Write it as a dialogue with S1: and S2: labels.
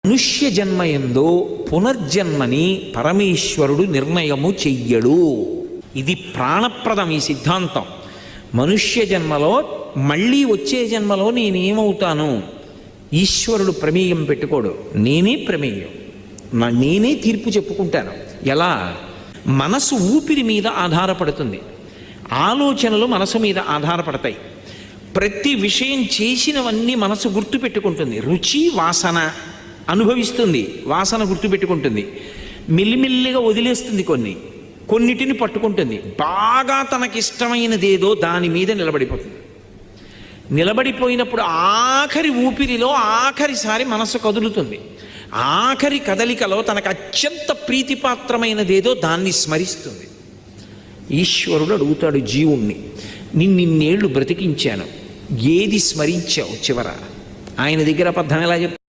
S1: మనుష్య జన్మయందో పునర్జన్మని పరమేశ్వరుడు నిర్ణయము చెయ్యడు. ఇది ప్రాణప్రదం ఈ సిద్ధాంతం. మనుష్య జన్మలో మళ్ళీ వచ్చే జన్మలో నేనేమవుతాను ఈశ్వరుడు ప్రమేయం పెట్టుకోడు. నేనే ప్రమేయం, నేనే తీర్పు చెప్పుకుంటాను. ఎలా? మనసు ఊపిరి మీద ఆధారపడుతుంది, ఆలోచనలు మనసు మీద ఆధారపడతాయి. ప్రతి విషయం చేసినవన్నీ మనసు గుర్తుపెట్టుకుంటుంది. రుచి వాసన అనుభవిస్తుంది, వాసన గుర్తుపెట్టుకుంటుంది. మెల్లిమెల్లిగా వదిలేస్తుంది, కొన్నిటిని పట్టుకుంటుంది. బాగా తనకిష్టమైనదేదో దాని మీద నిలబడిపోతుంది. నిలబడిపోయినప్పుడు ఆఖరి ఊపిరిలో ఆఖరిసారి మనసు కదులుతుంది. ఆఖరి కదలికలో తనకు అత్యంత ప్రీతిపాత్రమైనదేదో దాన్ని స్మరిస్తుంది. ఈశ్వరుడు అడుగుతాడు జీవుణ్ణి, నిన్నేళ్లు బ్రతికించాను, ఏది స్మరించావు చివర? ఆయన దగ్గర అబద్ధం ఎలా చెప్తాడు?